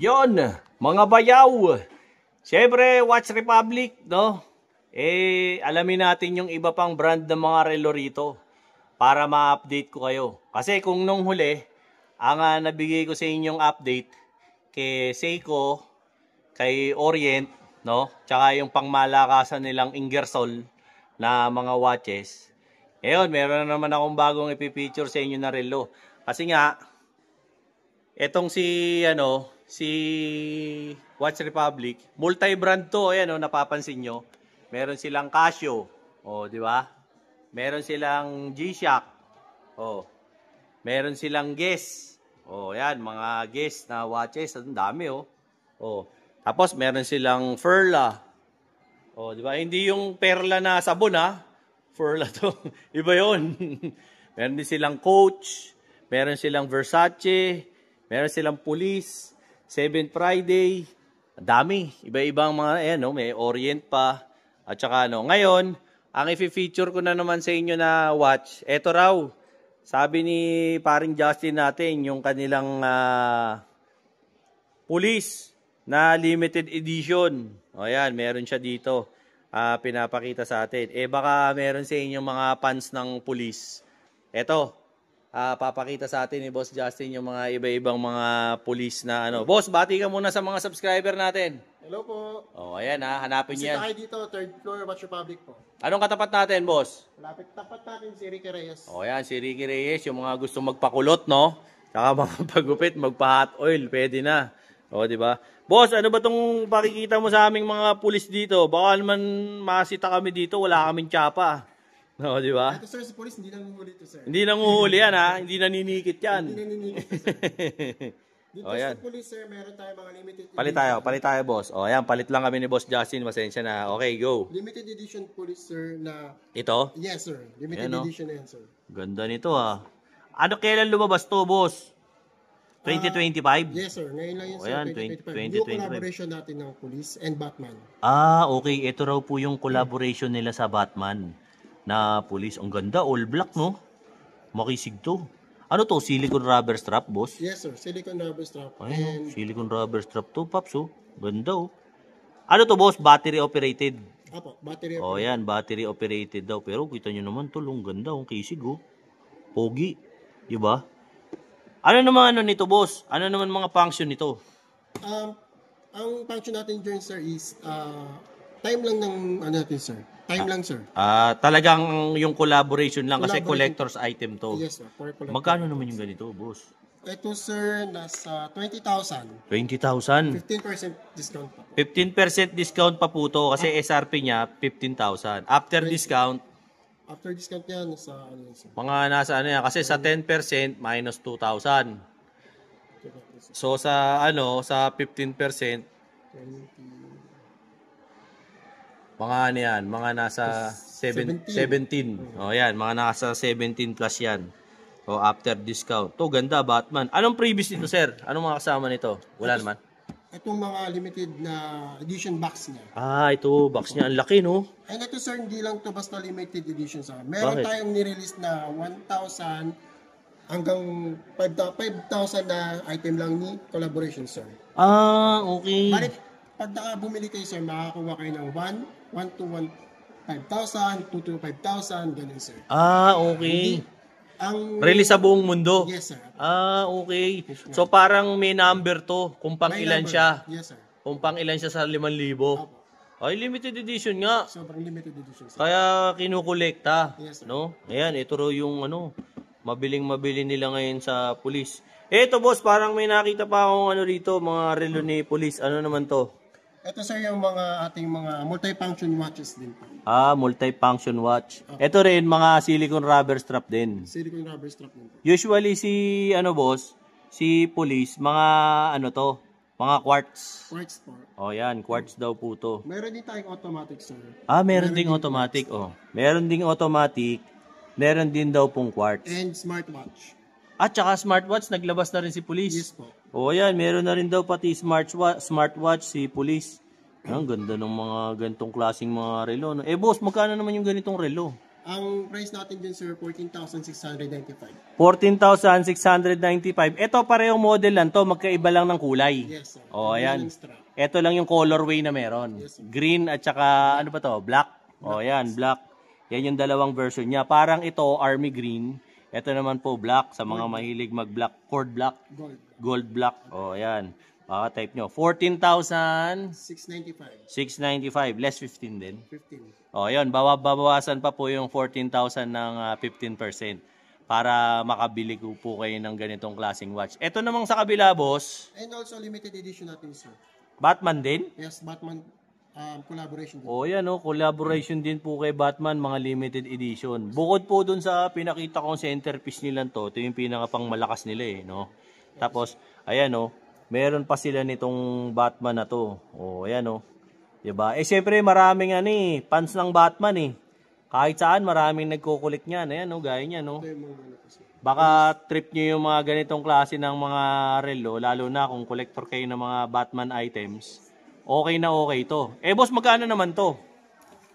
Yon, mga bayaw. Siyempre, Watch Republic, no? Alamin natin yung iba pang brand ng mga relo rito para ma-update ko kayo. Kasi kung nung huli, ang nabigay ko sa inyong update kay Seiko, kay Orient, no? Tsaka yung pangmalakasan nilang Ingersoll na mga watches. Ngayon, meron na naman akong bagong ipipicture sa inyo na relo. Kasi nga, etong si Watch Republic, multi-brand to, ayan napapansin nyo. Meron silang Casio, di ba? Meron silang G-Shock, meron silang Guess. Ayan, mga Guess na watches, ang dami, Tapos meron silang Furla. Di ba? Hindi yung perla na sabon, Furla to. Iba 'yon. Meron din silang Coach, meron silang Versace, meron silang Police, 7th Friday. Dami, iba-ibang mga may Orient pa. At saka ngayon, ang i-feature ko na naman sa inyo na watch, eto raw. Sabi ni paring Justin natin, yung kanilang Police na limited edition. Ayan, meron siya dito. Pinapakita sa atin. Baka meron sa inyo mga fans ng Police. Eto, papakita sa atin ni Boss Justin yung mga iba-ibang mga Police na Boss, bati ka muna sa mga subscriber natin. Hello po. Ayan hanapin niya. Bisita kayo dito, 3rd floor, Watch Republic po. Anong katapat natin, Boss? Malapit tapat natin si Ricky Reyes. Ayan, si Ricky Reyes, yung mga gusto magpakulot, no? Saka mga pagupit, magpa-hot oil, pwede na. Di ba? Boss, ano ba tong pakikita mo sa aming mga pulis dito? Baka naman masita kami dito, wala kaming tsapa. Di ba? Ito sir, si police hindi nanguhuli ito sir. Hindi nanguhuli yan hindi naninikit yan. Hindi naninikit sir. Dito sa police sir, meron tayo mga limited edition. Palit tayo boss. Ayan, palit lang kami ni Boss Justin, pasensya na. Okay, go. Limited edition police sir na... Ito? Yes sir, limited edition yan sir. Ganda nito kailan lumabas to, boss? 2025? Yes sir, ngayon lang yun sir, Ayan, 2025. New collaboration natin ng police and Batman. Okay. Ito raw po yung collaboration nila sa Batman na police. Ang ganda, all black, no? Makisig to. Ano to? Silicone rubber strap, boss? Yes sir, silicone rubber strap. Ayan, silicone rubber strap to, Paps, Ganda, Ano to, boss? Battery operated? Apo, battery operated. Ayan, battery operated daw. Pero kita nyo naman to, ganda, kisig, Pogi. Diba? Ano naman nito, boss? Ano naman mga function nito? Ang function natin dyan, sir, is time lang ng natin, sir. Time lang, sir. Talagang yung collaboration lang kasi collector's item to. Yes, sir. For collector. Magkano naman yung ganito, boss? Ito, sir, nasa 20,000. 20,000? 15% discount pa po. 15% discount pa po to kasi SRP niya 15,000. After discount, yan, nasa sir? mga nasa yan kasi sa 10% minus 2,000. So sa sa 15% mga yan, mga nasa 17. Yan, mga nasa 17 plus yan. After discount. To ganda, Batman. Anong previous nito, sir? Anong mga kasama nito? Wala naman. Itong mga limited na edition box niya. Ito, box niya. Ang laki, no? And ito, sir, hindi lang to basta limited edition, sir. Meron tayong nirelease na 1,000 hanggang 5,000 na item lang ni collaboration, sir. Okay. Balik, pag bumili kayo, sir, makakuha kayo ng 1 to 5,000, 2 to 5,000, ganun, sir. Okay. Release sa buong mundo? Yes, sir. Okay. So parang may number to kung pang ilan siya. Yes, sir. Kung pang ilan siya sa 5,000. Ay, limited edition nga. Sobrang limited edition, sir. Kaya kinukolekta. Yes, sir. No? Ayan, ito raw yung mabiling-mabili nila ngayon sa police. Ito, boss, parang may nakita pa akong rito, mga relo ni police. Ano naman to? Ito, sir, yung ating mga multi-function watches din. Multi-function watch. Ito rin, mga silicone rubber strap din. Silicone rubber strap din. Usually, boss, si police, mga mga quartz. Quartz po. Yan, quartz daw po to. Meron din tayong automatic, sir. Meron ding automatic, Meron ding automatic, meron din daw pong quartz. And smartwatch. At saka smartwatch, naglabas na rin si police. Yes po. Yan, meron na rin daw pati smartwatch si police. Ang ganda ng mga ganitong klaseng mga relo. Boss, magkano naman yung ganitong relo? Ang price natin dyan, sir, 14,695. 14,695. Ito parehong model lang to, magkaiba lang ng kulay. Yes, sir. Oh, ayan. Yung strap. Ito lang yung colorway na meron. Yes, sir. Green at saka ano ba to? Black. Oh, ayan, black. Yan yung dalawang version niya. Parang ito army green. Ito naman po black sa mga mahilig mag-black, cord black, Gold. gold black. Oh, ayan. Baka type nyo. 14,695. 695. Less 15 din. 15. O, yun. Babawasan pa po yung 14,000 ng 15% para makabili po kayo ng ganitong klaseng watch. Ito namang sa kabila, boss. And also limited edition natin, sir. Batman din? Yes, Batman collaboration. O, yan o. Collaboration din po kay Batman, mga limited edition. Bukod po dun sa pinakita kong centerpiece nilang to, ito yung pinakapang malakas nila eh, no? Tapos, ayan o. Meron pa sila nitong Batman na to. O, ayan o. Diba? Eh, syempre, maraming fans ng Batman eh. Kahit saan, maraming nagkukulik niyan. Ayan o, gaya niyan o. Baka trip nyo yung mga ganitong klase ng mga relo, lalo na kung collector kayo ng mga Batman items. Okay na okay to. Eh, boss, magkano naman to?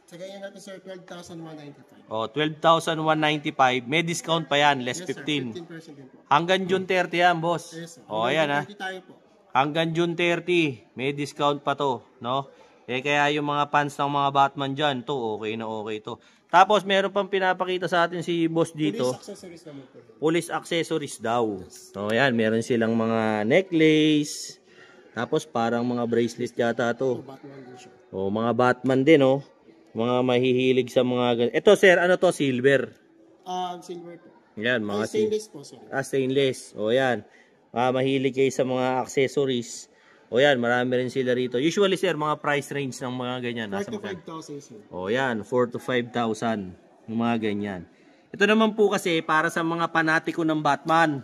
Sa ganyan natin, sir, 12,195. O, 12,195. May discount pa yan, less Yes, sir. 15. 15% din po. Hanggang June 30 yan, boss. Yes, sir. O, ayan ha. 30 tayo po. Hanggang June 30, may discount pa to, no? Eh kaya yung mga fans ng mga Batman dyan, to okay na okay to. Tapos meron pang pinapakita sa atin si boss dito. Police accessories naman po. Police accessories daw. So ayan, meron silang mga necklace. Tapos parang mga bracelet yata to. Batman din siya. O mga Batman din, oh. Mga mahihilig sa mga... Ito sir, ano to? Silver. Silver po. Yan, mga Stainless po, sir. stainless. O yan. Mahilig kayo sa mga accessories. O yan, marami rin sila rito. Usually sir, mga price range ng mga ganyan. 4 to 5,000, sir. O yan, 4 to 5,000. Yung mga ganyan. Ito naman po kasi para sa mga panatiko ng Batman.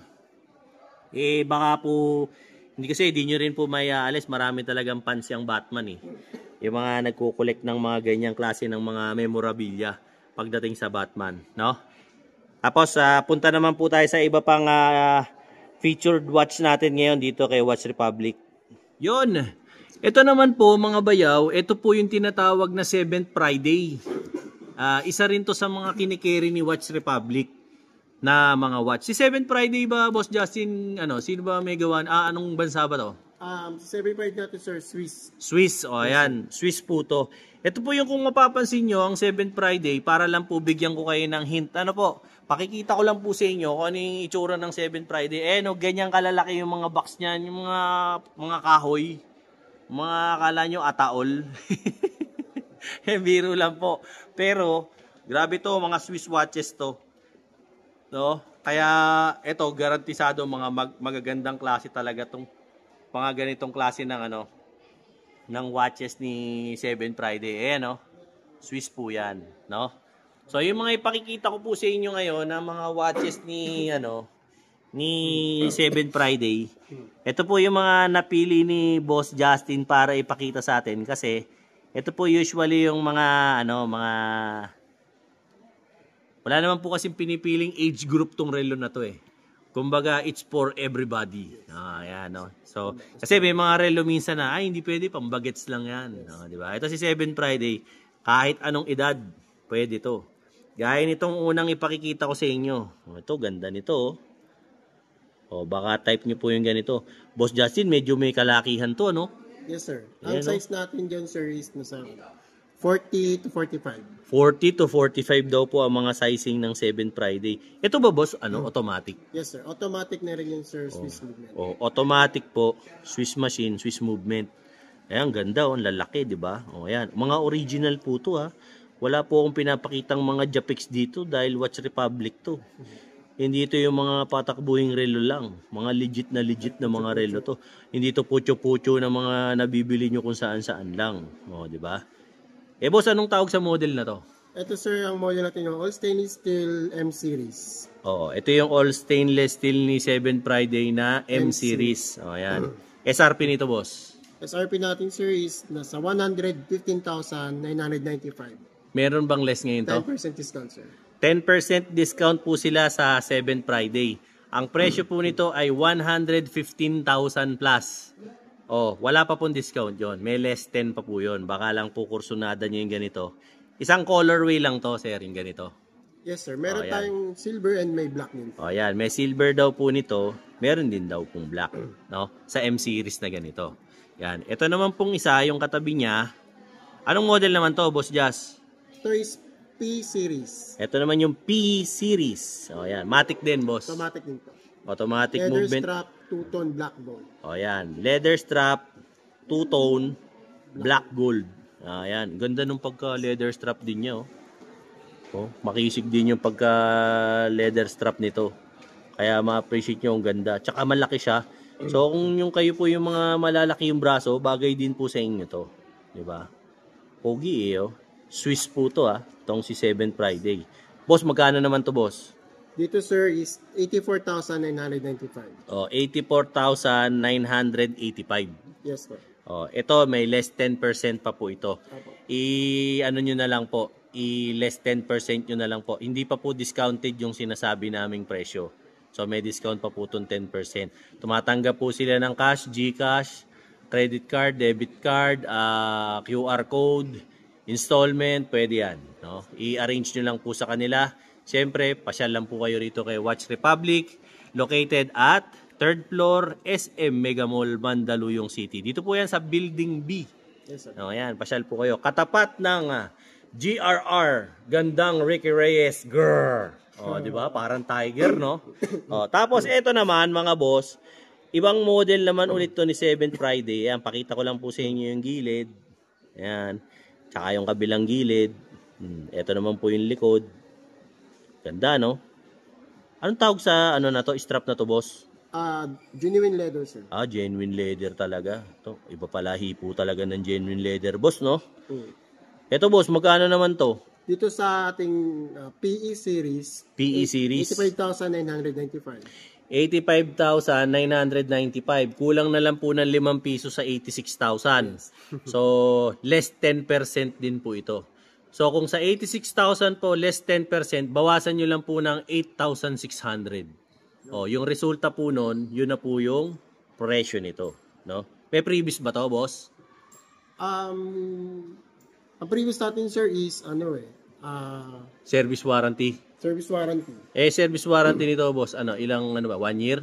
Eh baka po, hindi nyo rin po may alis. Marami talagang fans yung Batman eh. Yung mga nagkukolekt ng mga ganyang klase ng mga memorabilia pagdating sa Batman. No? Tapos punta naman po tayo sa iba pang featured watch natin ngayon dito kay Watch Republic. Yun. Ito naman po mga bayaw, ito po yung tinatawag na 7th Friday. Isa rin to sa mga kinikerry ni Watch Republic na mga watch. Si 7th Friday ba, Boss Justin, sino ba may gawan? Anong bansa ba to? 7.5 natin, sir, Swiss. Swiss, o ayan, Swiss po to. Ito po yung kung mapapansin nyo, ang 7th Friday, para lang po bigyan ko kayo ng hint. Ano po, pakikita ko lang po sa inyo kung ano yung itsura ng 7th Friday. Ganyan kalalaki yung mga box niyan, yung mga kahoy. Mga akala nyo ataol. Biro lang po. Pero, grabe to, mga Swiss watches to. No? Kaya, ito, garantisado mga magagandang klase talaga tong mga ganitong klase ng ng watches ni 7th Friday. Swiss po yan, no? So yung mga ipakikita ko po sa inyo ngayon na mga watches ni ni 7th Friday. Ito po yung mga napili ni Boss Justin para ipakita sa atin kasi ito po usually yung mga wala naman po kasing pinipiling age group tong relo na to eh. Kumbaga, it's for everybody. Ayan, no? So, kasi may mga relo minsan na, hindi pwede, pambagets lang yan. Di ba? Ito si 7th Friday, kahit anong edad, pwede to. Gaya nitong unang ipakikita ko sa inyo. Ito, ganda nito. Baka type nyo po yung ganito. Boss Justin, medyo may kalakihan to, no? Yes, sir. Ang size natin dyan, sir, is nasa 40 to 45. 40 to 45 daw po ang mga sizing ng 7th Friday. Ito ba, boss? Automatic? Yes, sir. Automatic na rin yung, sir, Swiss movement. Automatic po. Swiss machine, Swiss movement. Ayan, ganda. Ang lalaki, di ba? Ayan. Mga original po to, ha. Wala po akong pinapakitang mga Japix dito dahil Watch Republic to. Hindi ito yung mga patakbuhing relo lang. Mga legit na mga relo to. Hindi ito pucho-pucho na mga nabibili nyo kung saan-saan lang. Di ba? Boss, anong tawag sa model na to? Ito, sir, ang model natin yung All Stainless Steel M Series. Ito yung All Stainless Steel ni 7th Friday na M Series. Ayan. SRP nito, boss? SRP natin, sir, is nasa 115,995. Meron bang less ngayon to? 10% discount, sir. 10% discount po sila sa 7th Friday. Ang presyo po nito ay 115,000 plus. Wala pa pong discount yon. May less 10 pa po yon. Baka lang po kursunada nyo yung ganito. Isang colorway lang to, sir, yung ganito. Yes, sir. Meron Ayan. tayong silver and may black din. O yan, may silver daw po nito, meron din daw pong black, no? Sa M series na ganito. Yan. Ito naman pong isa, yung katabi niya. Anong model naman to, Boss Jazz? Ito is P series. Ito naman yung P series. O yan, matic din, boss. Automatic din po. Automatic Leather movement. strap, two-tone black gold. O yan, leather strap, two-tone, black gold. Ayan, ganda nung pagka leather strap din niya, oh. Oh, makisig din yung pagka leather strap nito. Kaya ma-appreciate nyo ang ganda. Tsaka malaki siya. So kung yung kayo po yung mga malalaki yung braso, bagay din po sa inyo to. 'Di ba? Pogi oh. Swiss po to Itong si 7 Friday. Boss, magkano naman to, boss? Dito, sir, is 84,995. Oh, 84,985. Yes, sir. Oh, ito may less 10% pa po ito. Ano nyo na lang po, less 10% nyo na lang po. Hindi pa po discounted yung sinasabi naming presyo. So may discount pa po itong 10%. Tumatanggap po sila ng cash, GCash, credit card, debit card, QR code, installment, pwede yan. No? I-arrange nyo lang po sa kanila. Siyempre, pasyal lang po kayo rito kay Watch Republic, located at 3rd floor, SM Mega Mall, Mandaluyong City. Dito po yan sa Building B. Yes, sir. No, ayan, pasyal po kayo. Katapat ng GRR, gandang Ricky Reyes, grrr. Di ba? Parang tiger, no? Tapos ito naman, mga boss, ibang model naman ulit to ni 7 Friday. Ayan, pakita ko lang po sa inyo yung gilid. Ayan. Tsaka yung kabilang gilid. Ito naman po yung likod. Ganda, no? Anong tawag sa na to, strap na to, boss? Genuine leather, sir. Genuine leather talaga. To, iba pala hipo talaga ng genuine leather, boss, no? Ito, boss, magkano naman to? Dito sa ating PE series. PE series? 85,995. 85,995. Kulang na lang po ng 5 piso sa 86,000. Yes. So, less 10% din po ito. So, kung sa 86,000 po, less 10%, bawasan nyo lang po ng 8,600. Yung resulta po nun, yun na po yung presyo nito. No? May previous ba to, boss? Ang previous natin, sir, is service warranty. Service warranty. Service warranty nito, boss, ilang 1 year?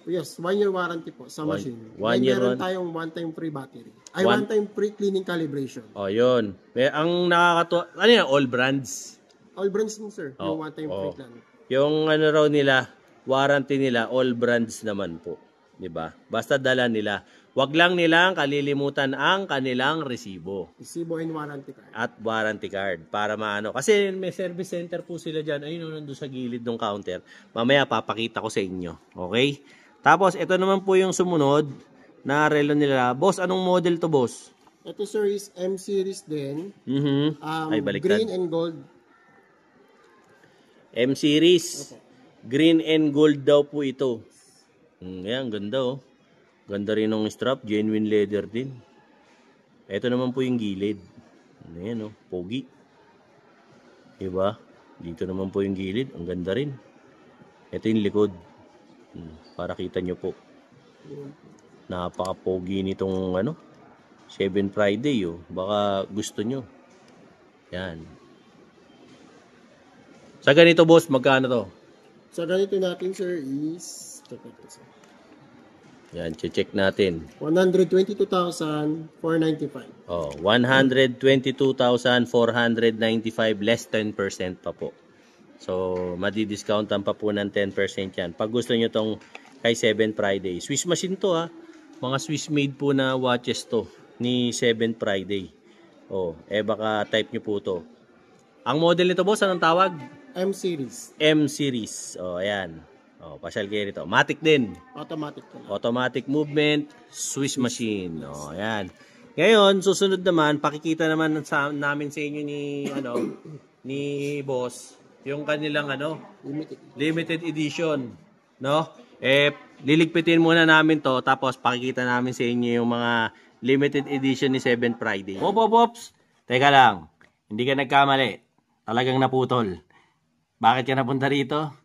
Yes, 1 year warranty po sa machine. Meron tayong one-time free battery. One-time free cleaning calibration. Yun. Ang nakakatuwa, ano yan, all brands? All brands din, sir. Yung one-time free plan. Yung raw nila, warranty nila, all brands naman po. 'Di ba? Basta dala nila. Wag lang nilang kalilimutan ang kanilang resibo. Resibo and warranty card. At warranty card para maano. Kasi may service center po sila diyan. Ayun, nandun sa gilid ng counter. Mamaya papakita ko sa inyo. Okay? Tapos ito naman po yung sumunod na relo nila. Boss, anong model to, boss? Ito, sir, is M series din. Ay, baliktad. Green and gold. M series. Okay. Green and gold daw po ito. Ayan, ganda oh. Ganda rin ng strap, genuine leather din. Ito naman po yung gilid. Ayan oh, pogi. Diba? Dito naman po yung gilid, ang ganda rin. Ito yung likod. Para kita nyo po. Napaka-pogi nitong 7 Friday oh. Baka gusto nyo. Yan. Sa ganito, boss, magkano to? Sa ganito natin, sir, is yan, check natin. 122,495. 122,495 less 10% pa po. So, madi-discountan pa po ng 10% yan. Pag gusto nyo tong kay 7 Friday. Swiss machine to Mga Swiss made po na watches to ni 7 Friday. Baka type nyo po to. Ang model nito, boss, anong tawag? M series. M series. Ayan. Pasyal kayo rito. Matic din. Automatic. Automatic movement, Swiss machine. Ayan. Ngayon, susunod naman, pakikita naman namin sa inyo ni boss, yung kanilang limited edition. No? Liligpitin muna namin to, tapos pakikita namin sa inyo yung mga limited edition ni 7 Friday. Pops! Teka lang. Hindi ka nagkamali. Talagang naputol. Bakit ka napunta rito?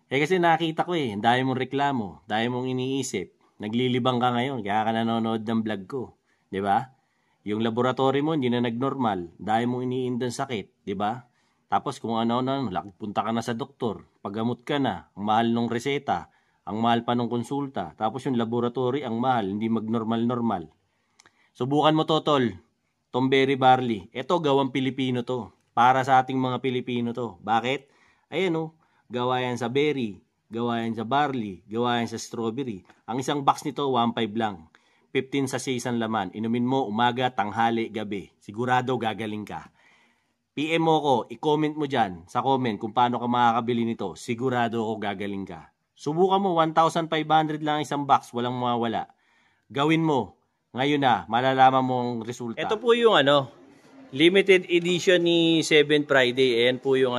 Kasi nakita ko ang dami mong reklamo, dami mong iniisip. Naglilibang ka ngayon, kaya ka nanonood ng vlog ko. 'Di ba? Yung laboratory mo hindi na nagnormal, dami mong iniindang sakit, 'di ba? Tapos kung ano, punta ka na sa doktor, paggamot ka na, ang mahal ng reseta, ang mahal pa ng konsulta, tapos yung laboratory, ang mahal, hindi mag-normal-normal. Subukan mo to, tol. Tomberry barley. Ito, gawang Pilipino to. Para sa ating mga Pilipino to. Bakit? Ayan o, gawa yan sa berry, gawa yan sa barley, gawa yan sa strawberry. Ang isang box nito, 1.5 lang. 15 sa isang laman. Inumin mo umaga, tanghali, gabi. Sigurado gagaling ka. PM mo ko, i-comment mo dyan sa comment kung paano ka makakabili nito. Sigurado ako gagaling ka. Subukan mo, 1,500 lang isang box, walang mawawala. Gawin mo. Ngayon na, malalaman mo ang resulta. Ito po yung limited edition ni 7 Friday. Ayan po yung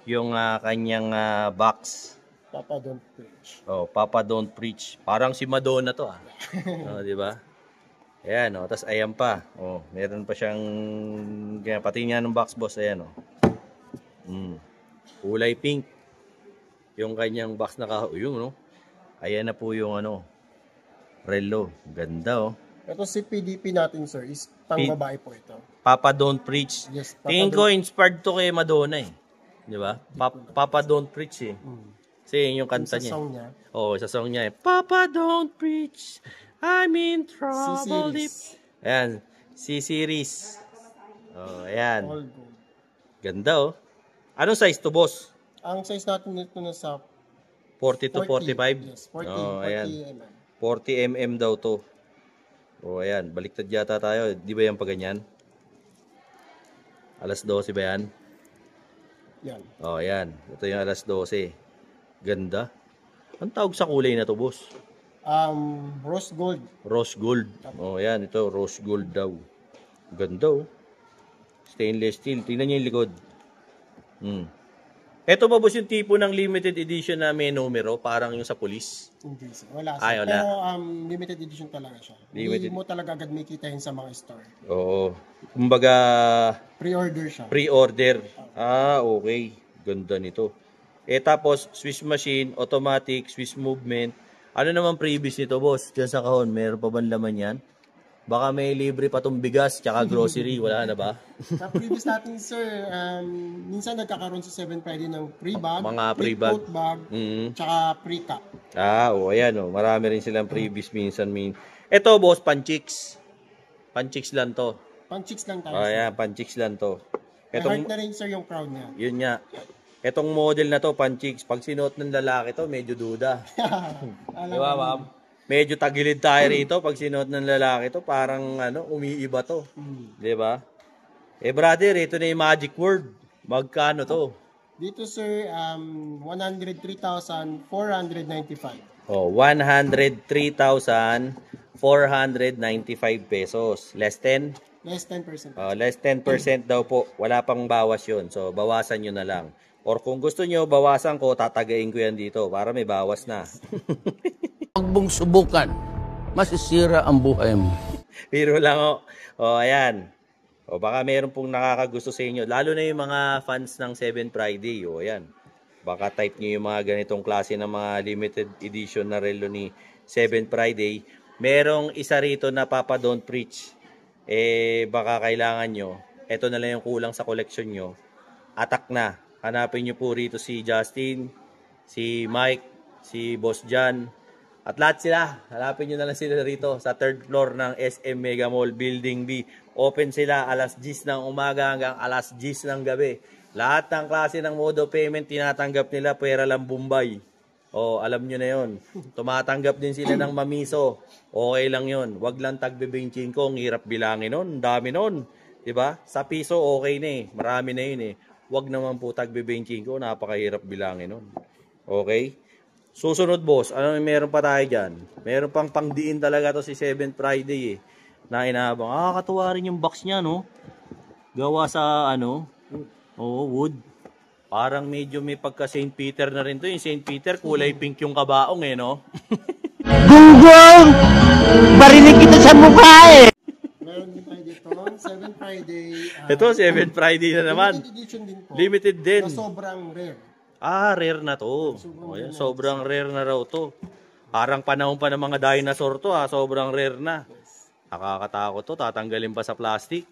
yung kanyang box. Papa Don't Preach. Oh, Papa Don't Preach. Parang si Madonna to di ba? Ayan tapos ayan pa. Meron pa siyang pati nga ng box boss, ayan kulay pink. Yung kanyang box ayan na po yung relo. Ganda Ito si PDP natin, sir, is pang babae po ito. Papa Don't Preach. Yes, Tingin ko inspired to kay Madonna Di ba? Papa Don't Preach Kasi yun yung kanta niya. Sa song niya. Sa song niya Papa Don't Preach, I'm in trouble. Ayan, C-Series. Ayan. All gold. Ganda Anong size to, boss? Ang size natin nito nasa 40 to 45? Yes, 40, ayan. 40 mm. 40 mm daw to. Ayan. Baliktad yata tayo. Di ba yan pa ganyan? Alas 12 ba yan? Yan. Ayan. Ito yung alas 12. Ganda. Ang tawag sa kulay na to, boss? Rose gold. Rose gold. Ayan. Ito, rose gold daw. Ganda Stainless steel. Tingnan niyo yung likod. Ito ba, boss, yung tipo ng limited edition na may numero? Parang yung sa police? Hindi, sir. Wala, sir. Wala. Pero limited edition talaga siya. Limited. Hindi mo talaga agad may kita yun sa mga store. Oo. Kumbaga, Pre-order siya. pre-order. Okay. Ganda nito. Tapos, Swiss machine, automatic, Swiss movement. Ano naman previous nito, boss? Diyan sa kahon, meron pa bang laman yan? Baka may libre pa tong bigas, tsaka grocery. Wala na ba? Sa previous natin, sir, minsan nagkakaroon sa 7 Friday ng free bag, Mga free bag. tote bag, tsaka free cup. Ayan Marami rin silang previous minsan. Ito, boss, panchicks. Panchicks lang to. Pang-chicks lang tayo. Ayan, panchicks lang to. Heart na rin, sir, yung crowd niya. Yun nga. Etong model na to, panchicks, pag sinuot ng lalaki to, medyo duda. Di ba, ma'am? Medyo tagilid tayo rito pag sinuot ng lalaki to, parang umiiba to. Di ba? Brother, ito na yung magic word. Magkano to? Dito, sir, 103,495. 103,495 pesos. Less 10? Less 10%. Less 10% daw po. Wala pang bawas yun. So, bawasan nyo na lang. Or kung gusto nyo, bawasan ko, tatagain ko yan dito para may bawas na. Huwag mong subukan. Masisira ang buhay mo. Pero lang ayan. Baka meron pong nakakagusto sa inyo. Lalo na yung mga fans ng 7 Friday. Ayan. Baka type nyo yung mga ganitong klase ng mga limited edition na relo ni 7 Friday. Merong isa rito na Papa Don't Preach. Baka kailangan nyo. Ito na lang yung kulang sa collection nyo. Atak na. Hanapin nyo po rito si Justin, si Mike, si Boss Jan. At lahat sila, hanapin nyo na lang sila rito sa 3rd floor ng SM Mega Mall Building B. Open sila alas 10 ng umaga hanggang alas 10 ng gabi. Lahat ng klase ng mode of payment tinatanggap nila, pera lang Bombay. Alam nyo na yon. Tumatanggap din sila ng mamiso. Okay lang yon. Wag lang tagbe-25, ang hirap bilangin nun. Ang dami nun. Diba? Sa piso okay na Marami na yun Wag naman po tagbe-25, napakahirap bilangin nun. Okay? Susunod, boss, meron pa tayo dyan? Meron pang pangdiin talaga to si 7th Friday na inaabang. Katuwa rin yung box niya, no? Gawa sa, wood. Parang medyo may pagka St. Peter na rin to. Yung St. Peter, kulay pink yung kabaong, no? Gunggong! Barinig kita sa mukha Meron din tayo dito, 7 Friday. Ito, 7th Friday na naman. Limited edition din po. Limited din. Na sobrang rare. Rare na to. Sobrang rare na raw to. Parang panahon pa ng mga dinosaur to Sobrang rare na. Nakakatakot to. Tatanggalin pa sa plastic.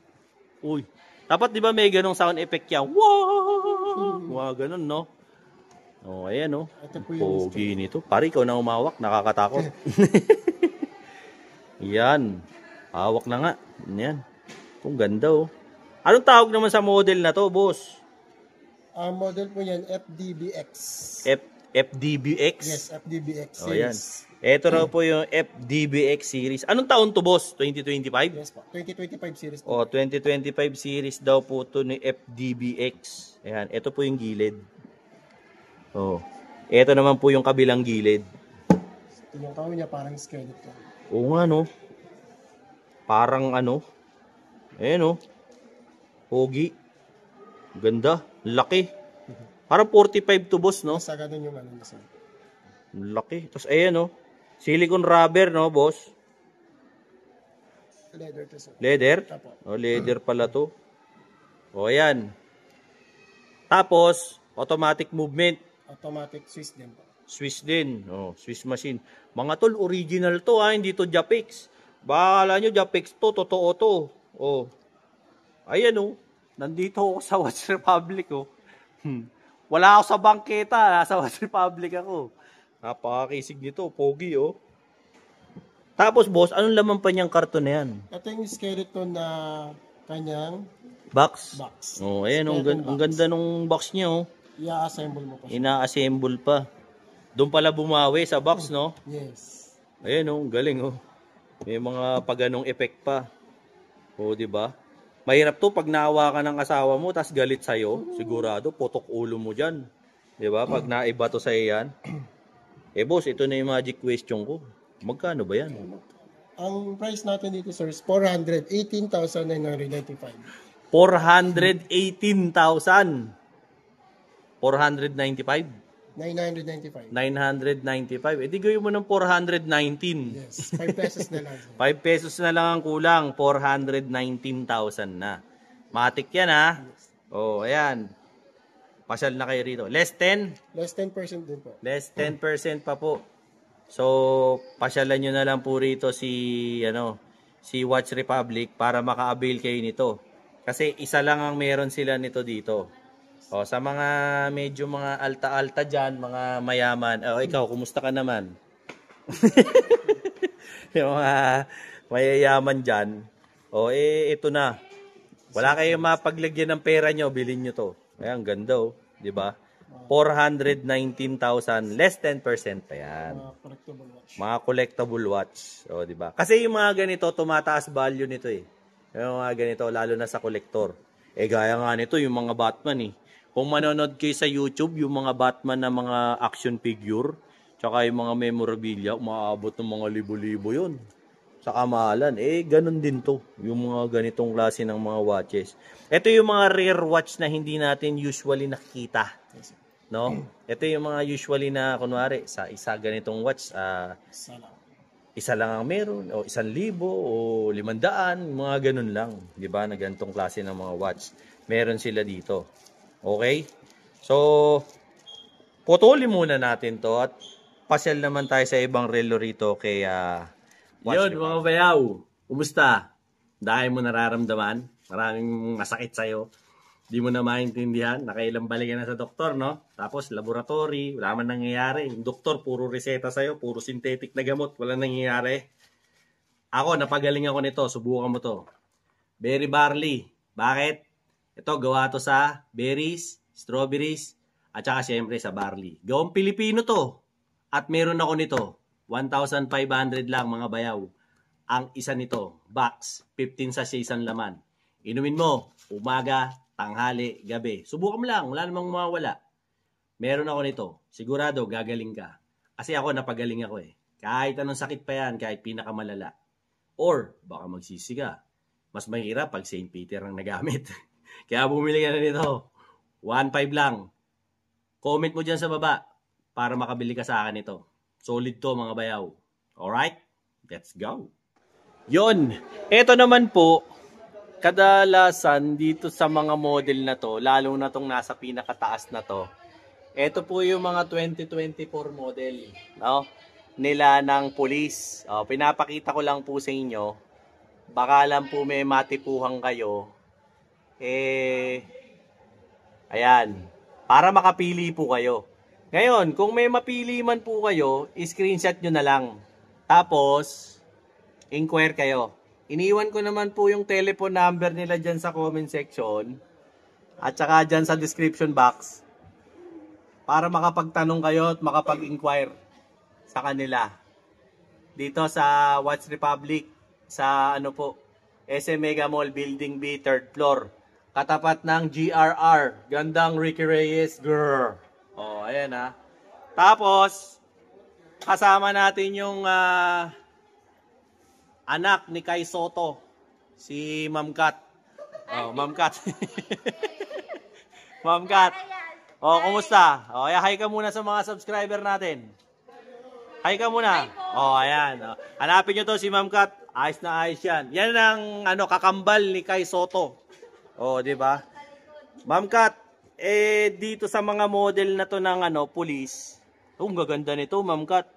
Uy. Dapat di ba may ganong sound effect yan? Wow! Mga ganun, no? Oh, ayan, no? Ito po yung Pogi nito. Pare, ikaw na umawak. Nakakatakot. Yan. Hawak na nga. Yan. Kung ganda, oh. Anong tawag naman sa model na to, boss? Ang model po yan, FDBX. FDBX? Yes, FDBX Oh, yan. series. Ito raw po yung FDBX series. Anong taon to, boss? 2025? Yes po, 2025 series po. Oh, 2025 series daw po to ni FDBX. Ayan, ito po yung gilid. Oh. Ito naman po yung kabilang gilid. Yung kahoy niya parang skeleton. Oo nga, no? Parang ano? Ayan, oh. Pogi. Ganda. Laki. Parang 45 to, boss, no? Sa ganun yung ano niya. Laki. Tapos ayan, oh. Silicone rubber, no, boss? Leather to, sir. Leather? Apo. Oh, leather pala to. O, ayan. Tapos, automatic movement. Automatic Swiss din po. Swiss din. Oh, Swiss machine. Mga tol, original to, ha. Hindi to Japex. Bahala nyo, Japex to. Totoo to. Oh. Ayan, oh. Nandito ako sa Watch Republic, oh. Wala ako sa bangketa. Nasa Watch Republic ako. Napakakisig nito. Pogi, oh. Tapos, boss, anong laman pa niyang karton na yan? Ito yung skeleton na kanyang Box. box. Oh, ayan, oh, Skeleton ang box. ganda nung box niya, oh. I-assemble mo pa siya. Ina-assemble pa. Doon pala bumawi sa box, no? Yes. Ayan, oh, galing, oh. May mga paganong effect pa. Oh, di ba? Mahirap to pag naawa ka ng asawa mo tas galit sa'yo. Sigurado, potok ulo mo dyan. Di ba? Pag naiba to sa'yo yan. Eh, boss, ito na yung magic question ko. Magkano ba yan? Ang price natin dito, sir, is 418,995. 418,000. 495? 995. 995. Eh, di gawin mo ng 419. Yes. 5 pesos na lang, sir. 5 pesos na lang ang kulang. 419,000 na. Matik yan, ha? Oh, ayan. Pasyal na kayo rito. Less 10? Less 10% din po. Less 10% pa po. So, pasyalan nyo na lang po rito si Watch Republic para maka-avail kayo nito. Kasi isa lang ang meron sila nito dito. O, sa mga medyo mga alta-alta dyan, mga mayaman. O, ikaw, kumusta ka naman? Yung mga mayayaman dyan. O, ito na. Wala kayong mapaglagyan ng pera nyo, bilhin nyo to. Ayan, ganda, oh. Diba? 419,000, less 10% pa yan. Collectible watch. Mga collectible watch. O, diba? Kasi yung mga ganito, tumataas value nito, eh. Yung mga ganito, lalo na sa collector. Eh, gaya nga nito, yung mga Batman, eh. Kung manonood kayo sa YouTube, yung mga Batman na mga action figure, tsaka yung mga memorabilia, umaabot ng mga libo-libo yun. Sa kamahalan. Eh, ganun din to. Yung mga ganitong klase ng mga watches. Ito yung mga rare watch na hindi natin usually nakikita. No? Ito yung mga usually na, kunwari, sa isa ganitong watch, isa lang ang meron, o 1,000, o 500, mga ganun lang. Diba? Na ganitong klase ng mga watch. Meron sila dito. Okay? So, putuli muna natin to at pasyal naman tayo sa ibang relo rito kay Watch Yun, mga bayaw. Kumusta? Dahil mo nararamdaman? Maraming masakit sa'yo. Di mo na maintindihan. Nakailang balikan na sa doktor, no? Tapos, laboratory. Wala man nangyayari. Yung doktor, puro reseta sa'yo. Puro synthetic na gamot. Wala nangyayari. Ako, napagaling ako nito. Subukan mo to. Berry barley. Bakit? Ito, gawa to sa berries, strawberries, at saka syempre sa barley. Gawang Pilipino to. At meron ako nito. 1,500 lang mga bayaw. Ang isa nito, box, 15 sachets ang laman. Inumin mo, umaga, tanghali, gabi. Subukan mo lang, wala namang mawawala. Meron ako nito. Sigurado, gagaling ka. Kasi ako, napagaling ako eh. Kahit anong sakit pa yan, kahit pinakamalala. Or, baka magsisi ka. Mas mahirap pag St. Peter ang nagamit. Kaya bumili ka na nito. 1,500 lang. Comment mo dyan sa baba para makabili ka sa akin ito. Solid to mga bayaw. Alright? Let's go. Yon. Ito naman po, kadalasan dito sa mga model na to, lalo na tong nasa pinakataas na to, ito po yung mga 2024 model, no? Nila ng police. Pinapakita ko lang po sa inyo. Baka lang po may matipuhan kayo. Ayan. para makapili po kayo. Ngayon, kung may mapili man po kayo, screenshot nyo na lang. Tapos, inquire kayo. Iniwan ko naman po yung telephone number nila dyan sa comment section. At saka dyan sa description box. Para makapagtanong kayo at makapag-inquire sa kanila. Dito sa Watch Republic. Sa ano po, SM Mega Mall Building B, 3rd floor. Katapat ng GRR. Gandang Ricky Reyes. Grrr. Oh, ayan ha. Tapos, kasama natin yung anak ni Kai Soto. Si Ma'am Kat. Oh, Ma'am Kat. Ma'am Kat. Oh, kumusta? Oh, hi ka muna sa mga subscriber natin. Hi ka muna. Oh, ayan. Oh. Hanapin nyo to si Ma'am Kat. Ayos na ayos yan. Yan ang kakambal ni Kai Soto. Oh, di ba? Ma'am Kat, dito sa mga model na to ng police. Oh, ang gaganda nito, Ma'am Kat.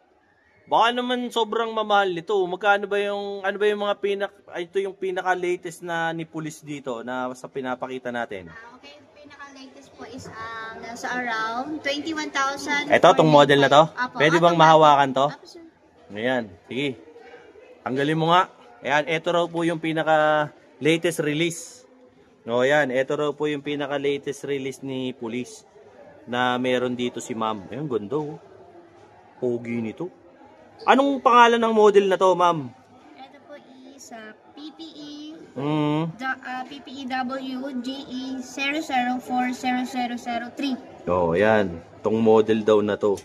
Baka naman sobrang mamahal nito. Magkano ba yung mga ito yung pinaka-latest na ni police dito na sa pinapakita natin? Okay, pinaka-latest po is nasa around 21,000. Ito, tong model na to? Apo, Pwede bang mahawakan to? Apo, sir. Ayan, sige. Tanggalin mo nga. Ayan, ito raw po yung pinaka-latest release. O yan, ito raw po yung pinaka-latest release ni police na meron dito si ma'am. Ayan, ganda oh. Pogi nito. Anong pangalan ng model na to, ma'am? Ito po is PPE PPEW GE 0040003. Oh, yan. Tong model daw na to.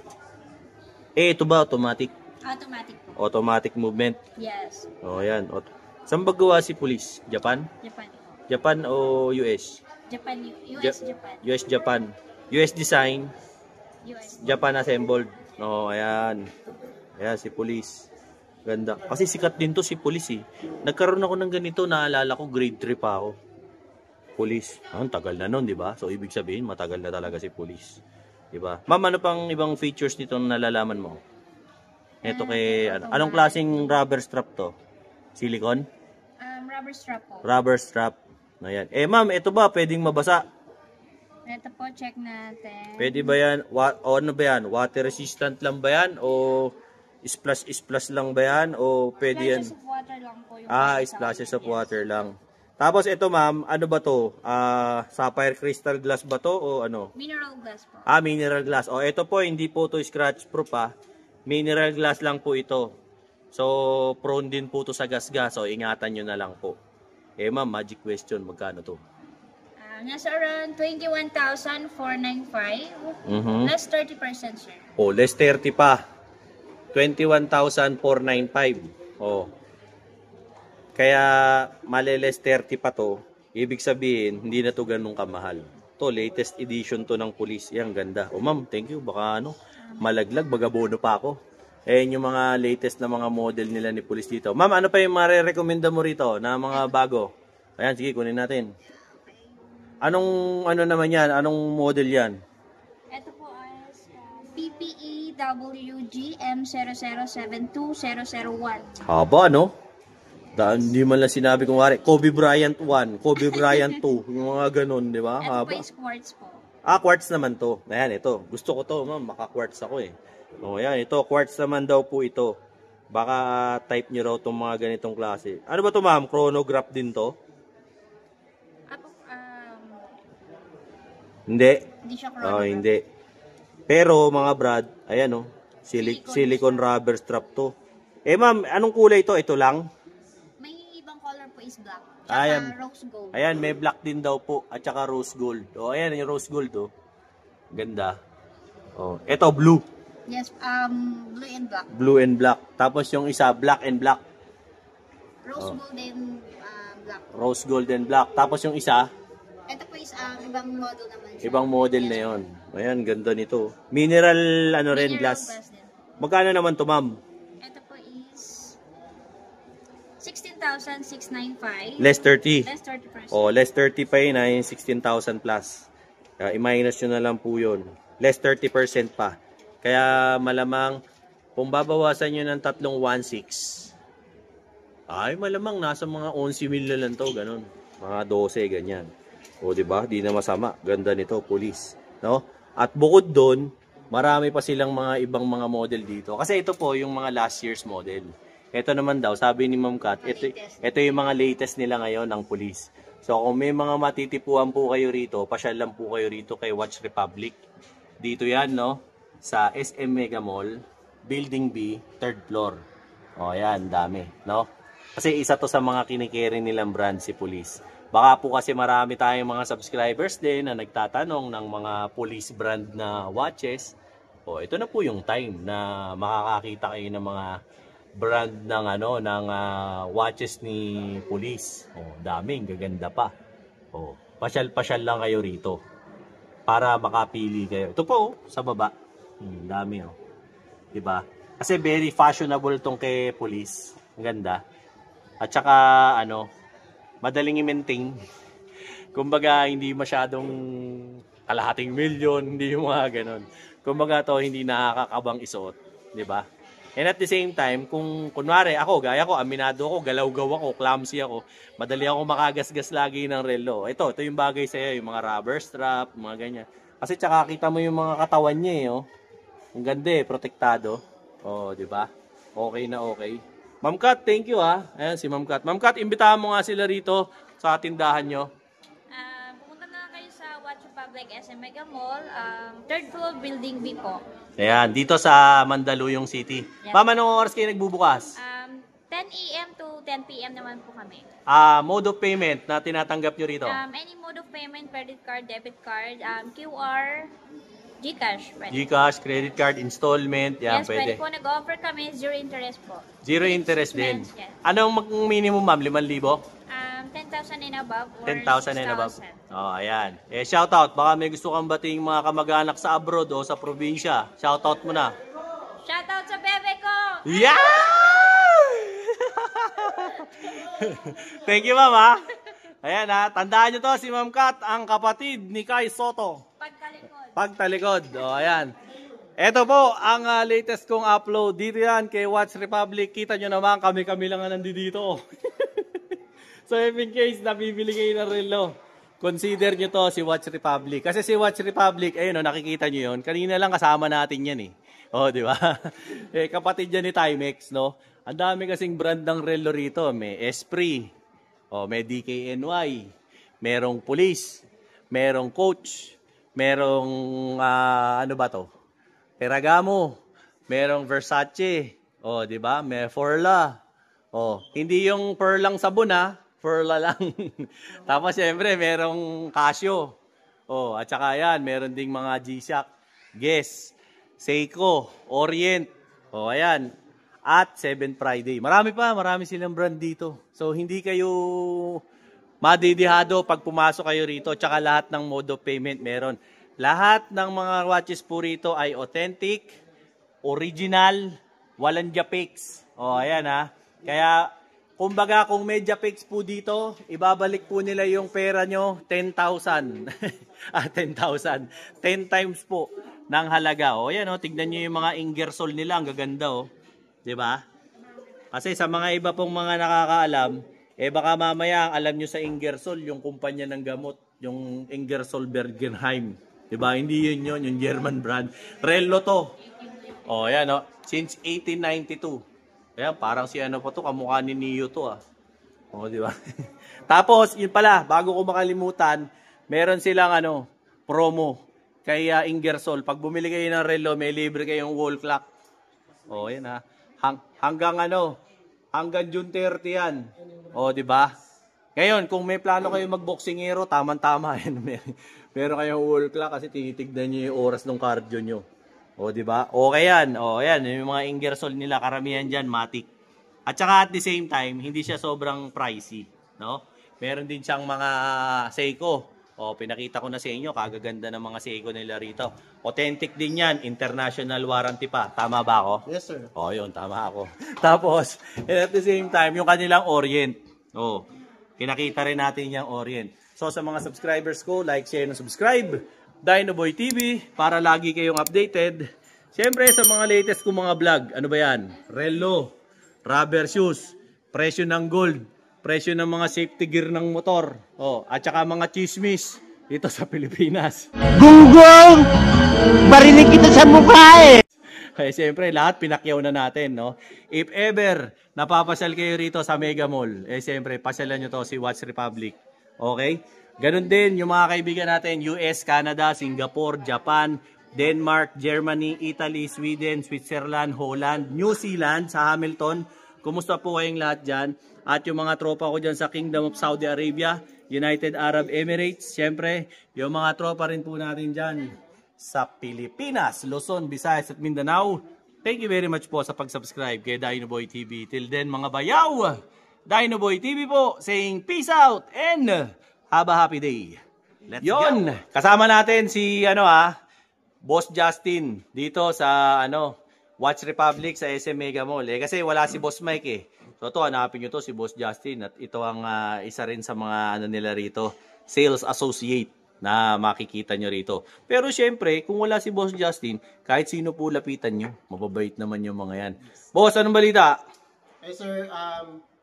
Ito ba automatic? Automatic po. Automatic movement. Yes. Oh, yan. Saan ba gawa si police? Japan? Japan. Japan o US? Japan, US, Japan. US, Japan. US design, US. Japan assembled. Oh, ayan. Ayan, si police. Ganda. Kasi sikat din to si police eh. Nagkaroon ako ng ganito, naalala ko, grade 3 pa ako. Police. Tagal na nun, di ba? So, ibig sabihin, matagal na talaga si police. Di ba? Ma'am, ano pang ibang features nito na nalalaman mo? Ito kay, anong klaseng rubber strap to? Silicone? Rubber strap po. Rubber strap. Ayan. Ma'am, ito ba pwedeng mabasa? Ito po, check natin. Pwede ba yan? Ano ba yan? Water resistant lang ba yan? O splash lang ba yan? O pwede yan? Splashes of water lang po yung Splashes of water lang. Tapos ito ma'am, ano ba to? Sapphire crystal glass ba to? O ano? Mineral glass po. Mineral glass. O ito po, hindi po to scratch proof Mineral glass lang po ito. So, prone din po to sa gas-gas. So, ingatan nyo na lang po. Ma'am, magic question. Magkano to? Nasa around 21,495. Less 30%, sir. Oh, less 30 pa. 21,495. Oh. Kaya, mali-less 30 pa to. Ibig sabihin, hindi na to ganun kamahal. To, latest edition to ng police. Yan, ganda. Oh, ma'am, thank you. Baka malaglag, bagabono pa ako. Ayan yung mga latest na mga model nila ni police dito. Ma'am, ano pa yung marirekomenda mo rito na mga bago? Ayan, sige, kunin natin. Anong naman yan? Anong model yan? Ito po is PPEWG M0072001. Haba, no? Hindi man lang sinabi kung wari. Kobe Bryant 1, Kobe Bryant 2. Yung mga ganun, di ba? Ito po is quartz po. Quartz naman to. Ayan, ito. Gusto ko to, ma'am. Maka-quartz ako eh. O, ayan. Ito, quartz naman daw po ito. Baka type nyo raw itong mga ganitong klase. Ano ba to, ma'am? Chronograph din to? Hindi. Hindi siya chronograph. Oh, hindi. Pero, mga brad, ayan o. Silicone rubber strap to. Ma'am, anong kulay to? Ito lang? May ibang color po is black. Ayan. Rose gold. Ayan, may black din daw po. At saka rose gold. O, ayan, yung rose gold to. Ganda. O, ito, blue. Yes, blue and black. Blue and black. Tapos yung isa, black and black. Rose gold and black. Rose gold and black. Tapos yung isa, ito po is ibang model naman siya. ibang model na yon. Ayan, ganda nito. Mineral, rin, glass. Din. Magkano naman to, ma'am? Ito po is 16,695. Less 30. Less 30%. O, less 30 pa yun, 16,000 plus. I-minus nyo na lang po yun. Less 30% pa. Kaya malamang, kung babawasan nyo ng 316, ay malamang nasa mga 11 mil lang to, ganun. Mga 12, ganyan. O, diba? Di na masama. Ganda nito, police. no? At bukod doon, marami pa silang mga ibang mga model dito. Kasi ito po yung mga last year's model. Ito naman daw, sabi ni Ma'am Kat, ito yung mga latest nila ngayon ng police. So kung may mga matitipuan po kayo rito, pasyal lang po kayo rito kay Watch Republic. Dito yan, no? Sa SM Mega Mall, Building B, 3rd floor. O yan, dami, no? Kasi isa to sa mga kinikere nilang brand si police. Baka po kasi marami tayong mga subscribers din na nagtatanong ng mga police brand na watches. O ito na po yung time na makakakita kayo ng mga brand ng ng watches ni police. O daming gaganda pa. O pasyal-pasyal lang kayo rito para makapili kayo. Ito po sa baba. Dami oh. 'Di ba? Kasi very fashionable tong kay police. Ang ganda. At saka madaling i-maintain. Kumbaga, hindi masyadong kalahating milyon, hindi yung mga ganon. Kumbaga to, hindi nakakabang isuot. Di ba? And at the same time, kung kunwari ako, gaya ko, aminado ako, galaw-gaw ako, clumsy ako, madali ako makagasgas lagi ng relo. Ito yung bagay sa'yo, yung mga rubber strap, mga ganyan. Kasi tsaka kita mo yung mga katawan niya eh, oh. Ang ganda eh, protektado. Oh, di ba? Okay na okay. Ma'am Kat, thank you ha. Ayan si Ma'am Kat. Ma'am Kat, imbitahan mo nga sila rito sa tindahan nyo. Pumunta na kayo sa Watch Republic SM Mega Mall, 3rd floor, Building B po. Ayan, dito sa Mandaluyong City. Yes. Ma'am, anong oras kayo nagbubukas? 10 a.m. to 10 p.m. naman po kami. Mode of payment na tinatanggap nyo rito? Any mode of payment, credit card, debit card, QR, GCash. Pwede. GCash, credit card, installment, yan, Yes, pwede. pwede po. Nag-offer kami, 0 interest po. Zero interest din. Yes. Anong minimum, ma'am? 5,000? 10,000 and above or 10,000 and above. 6,000. Oh, ayan. Shoutout. Baka may gusto kang bating mga kamag-anak sa abroad o sa probinsya. Shoutout mo na. Shoutout sa bebe ko! Yeah! Thank you, ma'am, ha? Ayan, ha? Tandaan nyo to, si Ma'am Kat, ang kapatid ni Kai Soto. Pagkalikod. Pagtalikod. O, ayan. Ito po, ang latest kong upload. Dito yan, kay Watch Republic. Kita nyo naman, kami-kami lang ang nandito. So, if in case nabibili kayo ng relo, consider nyo to si Watch Republic. Kasi si Watch Republic, ayun, nakikita nyo yun. Kanina lang kasama natin yan eh. O, di ba? Kapatid yan ni Timex, no? Ang dami kasing brand ng relo rito. May Esprit, may DKNY, merong Police, merong Coach, merong, ano ba to? Ferragamo, merong Versace, di ba? May Forla. Hindi yung pearl lang sabon ha, Forla lang. Tapos syempre merong Casio. At saka yan, meron ding mga G-Shock, Guess, Seiko, Orient. Ayan. At 7 Friday. Marami silang brand dito. So hindi kayo madidihado pag pumasok kayo rito. Tsaka lahat ng mode of payment meron. Lahat ng mga watches po rito ay authentic, original, walang japix. Ayan ha. Kaya, kumbaga kung may japix po dito, ibabalik po nila yung pera nyo, 10,000. 10,000. 10 times po ng halaga. Ayan tignan nyo yung mga Ingersoll nila. Ang gaganda Diba? Kasi sa mga iba pong mga nakakaalam, baka mamaya alam nyo sa Ingersoll, yung kumpanya ng gamot, yung Ingersoll Bergenheim. Diba? Hindi yun, yung German brand. Rello to. Ayan since 1892. Ayan, parang si ano po to, kamukha ni Neo to diba? Tapos, yun pala, bago ko makalimutan, meron silang promo kay Ingersoll. Pag bumili kayo ng rello, may libre kayong wall clock. Ayan hanggang hanggang June 30 yan. Diba? Ngayon, kung may plano kayo mag-boxingero, tama-tama yan. Meron kayong wall clock kasi tinitignan nyo yung oras ng cardio nyo. Diba? Okay yan. Ayan, yung mga Ingersoll nila, karamihan dyan, matic. At saka at the same time, hindi siya sobrang pricey. No? Meron din siyang mga Seiko. Pinakita ko na sa inyo, kagaganda ng mga Seiko nila rito. Authentic din yan, international warranty pa. Tama ba ako? Yes, sir. Yun, tama ako. Tapos, at the same time, yung kanilang Orient. Pinakita rin natin yung Orient. So, sa mga subscribers ko, like, share, and subscribe. Dinoboy TV, para lagi kayong updated. Siyempre, sa mga latest kong mga vlog, ano ba yan? Rello, rubber shoes, presyo ng gold, presyo ng mga safety gear ng motor. At saka mga chismis. dito sa Pilipinas. Gunggong! Barinig kita sa mukha eh! Kaya siyempre, lahat pinakyaw na natin, no? If ever napapasyal kayo rito sa Mega Mall, siyempre, pasyalan nyo to si Watch Republic. Okay? Ganon din yung mga kaibigan natin, US, Canada, Singapore, Japan, Denmark, Germany, Italy, Sweden, Switzerland, Holland, New Zealand, sa Hamilton. Kumusta po kayong lahat dyan? At yung mga tropa ko dyan sa Kingdom of Saudi Arabia, United Arab Emirates, siyempre, yung mga tropa rin po natin dyan sa Pilipinas, Luzon, Visayas at Mindanao. Thank you very much po sa pag-subscribe kay Dinoboy TV. Till then mga bayaw, Dinoboy TV po saying peace out and have a happy day. Let's go. Kasama natin si Boss Justin dito sa Watch Republic sa SM Mega Mall. Kasi wala si Boss Mike eh. So ito, hanapin nyo to si Boss Justin at ito ang isa rin sa mga nila rito, sales associate na makikita nyo rito. Pero syempre, kung wala si Boss Justin, kahit sino po lapitan nyo, mababait naman yung mga yan. Boss, anong balita? Hey sir,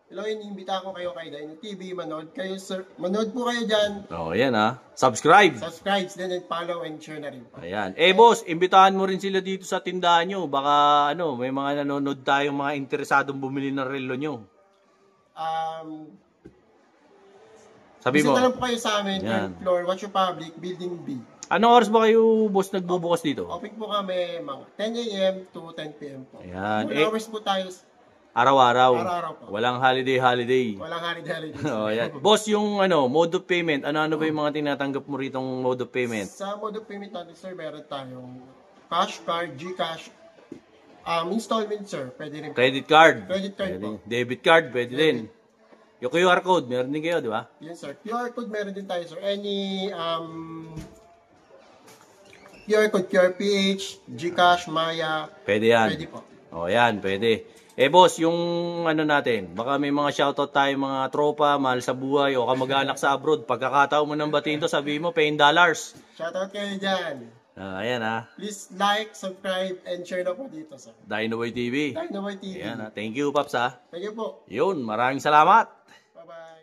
hello, inimbita ko kayo kay Dino TV, manood kayo sir. Manood po kayo dyan. Oh, ayan Subscribe. Subscribe, then and follow and share na rin po. Ayan. Boss, imbitahan mo rin sila dito sa tindahan nyo. Baka may mga nanonood tayong mga interesadong bumili ng relo nyo. Sabi mo. Bisita lang po kayo sa amin, Yan. 3rd floor, Watch Republic, Building B. Anong oras ba kayo, boss, nagbubukas dito? Open po kami mga 10 a.m. to 10 p.m. po. Ayan. 2 hours po tayo. Araw-araw. Araw-araw po. Walang holiday. Walang holiday. Oh, yan. Boss, yung mode of payment, ano ba yung mga tinatanggap mo ritong mode of payment? Sa mode of payment natin, sir, meron tayong cash card, GCash, installment, sir. Pwede rin. Credit card. Credit card Pwede. po. Debit card, pwede din. Yung QR code, meron din kayo, di ba? Yes, sir. QR code meron din tayo, sir. Any QR code, QRPH, GCash, Maya. Pwede yan. Pwede po. O, yan, pwede. Boss, yung natin, baka may mga shoutout tayo, mga tropa, mahal sa buhay, o kamag-anak sa abroad. Pagkakataon mo ng batiin to, sabihin mo, $10. Shoutout kayo dyan. Ayan Please like, subscribe, and share na po dito, sir. Dinoboy TV. Dinoboy TV. Ayan Thank you, Paps Thank you po. Yun, maraming salamat. Bye-bye.